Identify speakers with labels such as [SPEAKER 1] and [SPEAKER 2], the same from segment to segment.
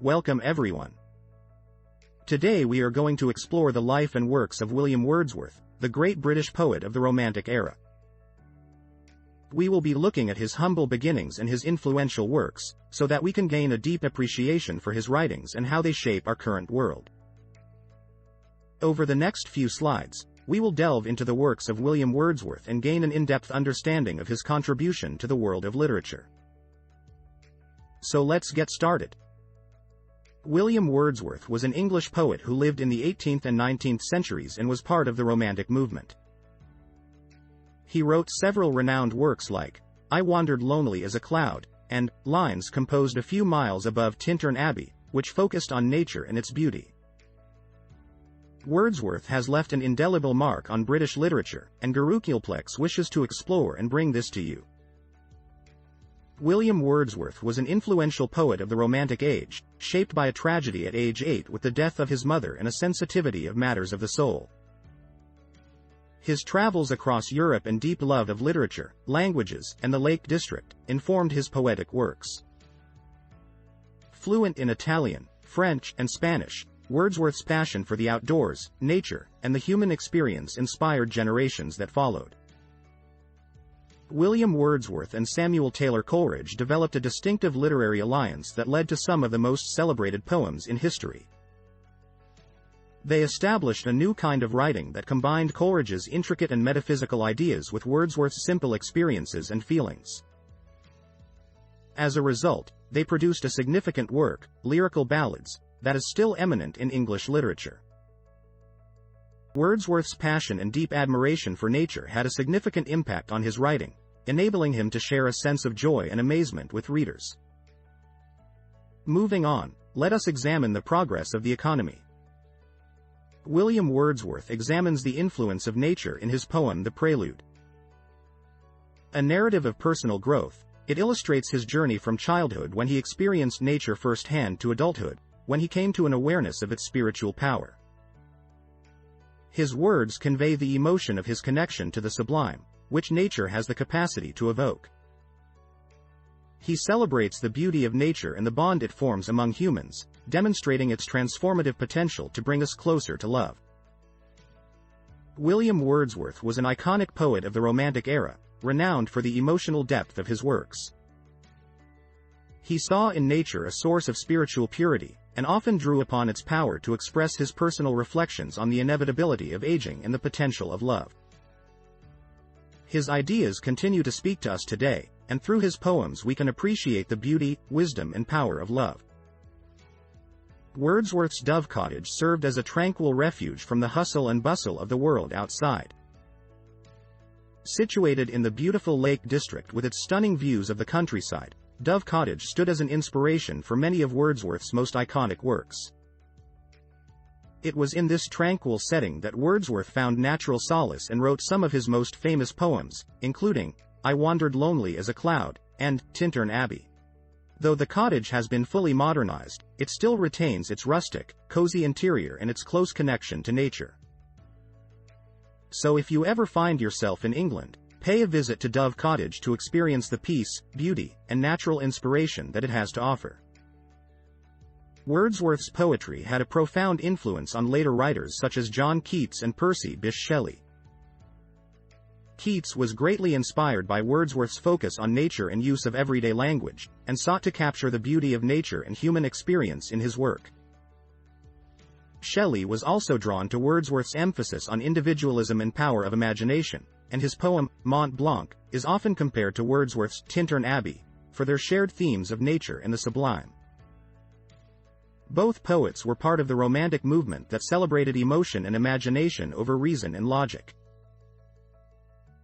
[SPEAKER 1] Welcome everyone. Today we are going to explore the life and works of William Wordsworth, the great British poet of the Romantic era. We will be looking at his humble beginnings and his influential works, so that we can gain a deep appreciation for his writings and how they shape our current world. Over the next few slides, we will delve into the works of William Wordsworth and gain an in-depth understanding of his contribution to the world of literature. So let's get started. William Wordsworth was an English poet who lived in the 18th and 19th centuries and was part of the Romantic movement. He wrote several renowned works like I Wandered Lonely as a Cloud, and Lines Composed a Few Miles Above Tintern Abbey, which focused on nature and its beauty. Wordsworth has left an indelible mark on British literature, and Gurukulplex wishes to explore and bring this to you. William Wordsworth was an influential poet of the Romantic age, shaped by a tragedy at age 8 with the death of his mother and a sensitivity of matters of the soul. His travels across Europe and deep love of literature, languages, and the Lake District informed his poetic works. Fluent in Italian, French, and Spanish, Wordsworth's passion for the outdoors, nature, and the human experience inspired generations that followed. William Wordsworth and Samuel Taylor Coleridge developed a distinctive literary alliance that led to some of the most celebrated poems in history. They established a new kind of writing that combined Coleridge's intricate and metaphysical ideas with Wordsworth's simple experiences and feelings. As a result, they produced a significant work, Lyrical Ballads, that is still eminent in English literature. Wordsworth's passion and deep admiration for nature had a significant impact on his writing, enabling him to share a sense of joy and amazement with readers. Moving on, let us examine the progress of the economy. William Wordsworth examines the influence of nature in his poem The Prelude. A narrative of personal growth, it illustrates his journey from childhood when he experienced nature firsthand to adulthood, when he came to an awareness of its spiritual power. His words convey the emotion of his connection to the sublime, which nature has the capacity to evoke. He celebrates the beauty of nature and the bond it forms among humans, demonstrating its transformative potential to bring us closer to love. William Wordsworth was an iconic poet of the Romantic era, renowned for the emotional depth of his works. He saw in nature a source of spiritual purity, and often drew upon its power to express his personal reflections on the inevitability of aging and the potential of love. His ideas continue to speak to us today, and through his poems we can appreciate the beauty, wisdom, and power of love. Wordsworth's Dove Cottage served as a tranquil refuge from the hustle and bustle of the world outside. Situated in the beautiful Lake District with its stunning views of the countryside, Dove Cottage stood as an inspiration for many of Wordsworth's most iconic works. It was in this tranquil setting that Wordsworth found natural solace and wrote some of his most famous poems, including I Wandered Lonely as a Cloud, and Tintern Abbey. Though the cottage has been fully modernized, it still retains its rustic, cozy interior and its close connection to nature. So if you ever find yourself in England, pay a visit to Dove Cottage to experience the peace, beauty, and natural inspiration that it has to offer. Wordsworth's poetry had a profound influence on later writers such as John Keats and Percy Bysshe Shelley. Keats was greatly inspired by Wordsworth's focus on nature and use of everyday language, and sought to capture the beauty of nature and human experience in his work. Shelley was also drawn to Wordsworth's emphasis on individualism and power of imagination, and his poem, Mont Blanc, is often compared to Wordsworth's Tintern Abbey, for their shared themes of nature and the sublime. Both poets were part of the Romantic movement that celebrated emotion and imagination over reason and logic.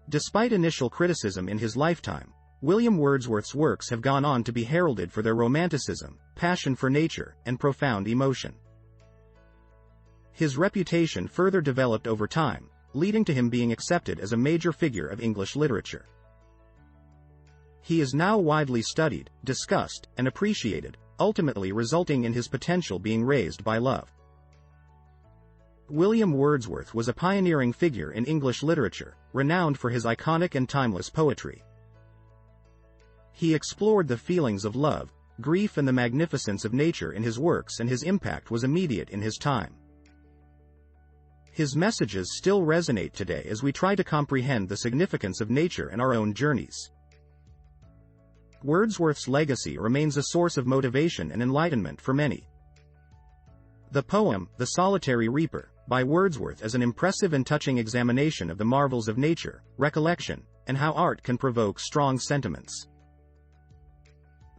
[SPEAKER 1] Despite initial criticism in his lifetime, William Wordsworth's works have gone on to be heralded for their romanticism, passion for nature, and profound emotion. His reputation further developed over time, leading to him being accepted as a major figure of English literature. He is now widely studied, discussed, and appreciated, ultimately resulting in his potential being raised by love. William Wordsworth was a pioneering figure in English literature, renowned for his iconic and timeless poetry. He explored the feelings of love, grief and the magnificence of nature in his works, and his impact was immediate in his time. His messages still resonate today as we try to comprehend the significance of nature in our own journeys. Wordsworth's legacy remains a source of motivation and enlightenment for many. The poem, The Solitary Reaper, by Wordsworth, is an impressive and touching examination of the marvels of nature, recollection, and how art can provoke strong sentiments.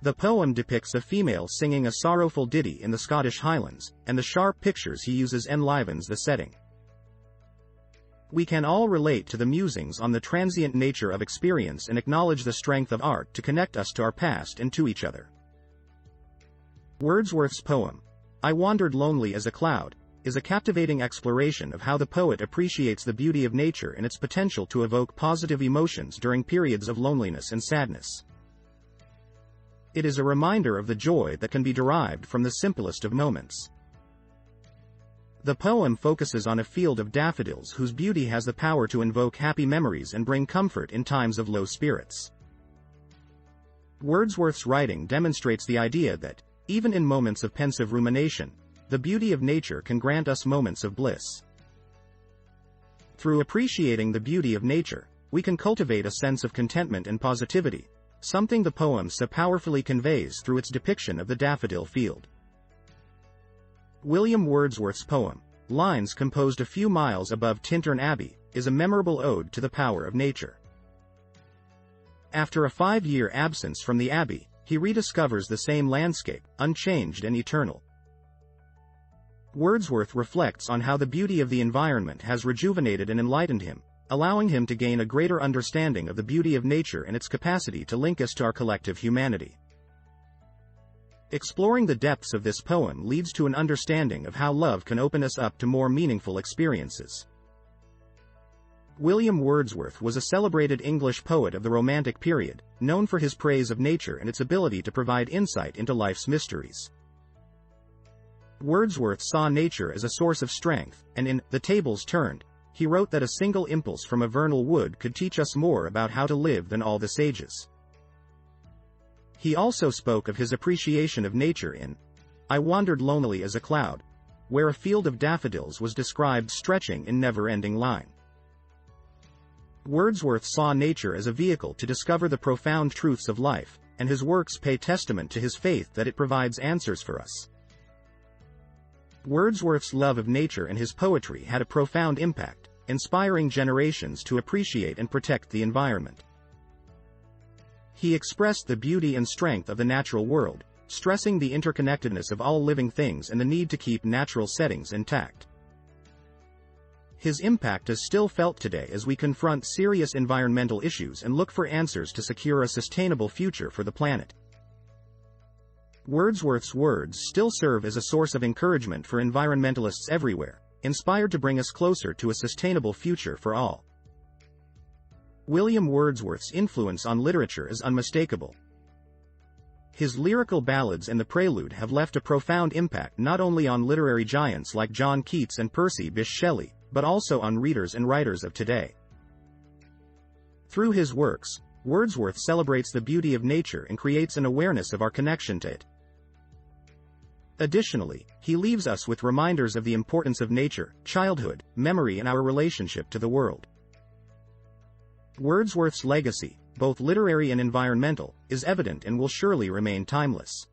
[SPEAKER 1] The poem depicts a female singing a sorrowful ditty in the Scottish Highlands, and the sharp pictures he uses enlivens the setting. We can all relate to the musings on the transient nature of experience and acknowledge the strength of art to connect us to our past and to each other. Wordsworth's poem, I Wandered Lonely as a Cloud, is a captivating exploration of how the poet appreciates the beauty of nature and its potential to evoke positive emotions during periods of loneliness and sadness. It is a reminder of the joy that can be derived from the simplest of moments. The poem focuses on a field of daffodils whose beauty has the power to invoke happy memories and bring comfort in times of low spirits. Wordsworth's writing demonstrates the idea that, even in moments of pensive rumination, the beauty of nature can grant us moments of bliss. Through appreciating the beauty of nature, we can cultivate a sense of contentment and positivity, something the poem so powerfully conveys through its depiction of the daffodil field. William Wordsworth's poem, Lines Composed a Few Miles Above Tintern Abbey, is a memorable ode to the power of nature. After a 5-year absence from the Abbey, he rediscovers the same landscape, unchanged and eternal. Wordsworth reflects on how the beauty of the environment has rejuvenated and enlightened him, allowing him to gain a greater understanding of the beauty of nature and its capacity to link us to our collective humanity. Exploring the depths of this poem leads to an understanding of how love can open us up to more meaningful experiences. William Wordsworth was a celebrated English poet of the Romantic period, known for his praise of nature and its ability to provide insight into life's mysteries. Wordsworth saw nature as a source of strength, and in The Tables Turned, he wrote that a single impulse from a vernal wood could teach us more about how to live than all the sages. He also spoke of his appreciation of nature in I Wandered Lonely as a Cloud, where a field of daffodils was described stretching in never-ending line. Wordsworth saw nature as a vehicle to discover the profound truths of life, and his works pay testament to his faith that it provides answers for us. Wordsworth's love of nature and his poetry had a profound impact, inspiring generations to appreciate and protect the environment. He expressed the beauty and strength of the natural world, stressing the interconnectedness of all living things and the need to keep natural settings intact. His impact is still felt today as we confront serious environmental issues and look for answers to secure a sustainable future for the planet. Wordsworth's words still serve as a source of encouragement for environmentalists everywhere, inspired to bring us closer to a sustainable future for all. William Wordsworth's influence on literature is unmistakable. His lyrical ballads and the prelude have left a profound impact not only on literary giants like John Keats and Percy Bysshe Shelley, but also on readers and writers of today. Through his works, Wordsworth celebrates the beauty of nature and creates an awareness of our connection to it. Additionally, he leaves us with reminders of the importance of nature, childhood, memory, and our relationship to the world. Wordsworth's legacy, both literary and environmental, is evident and will surely remain timeless.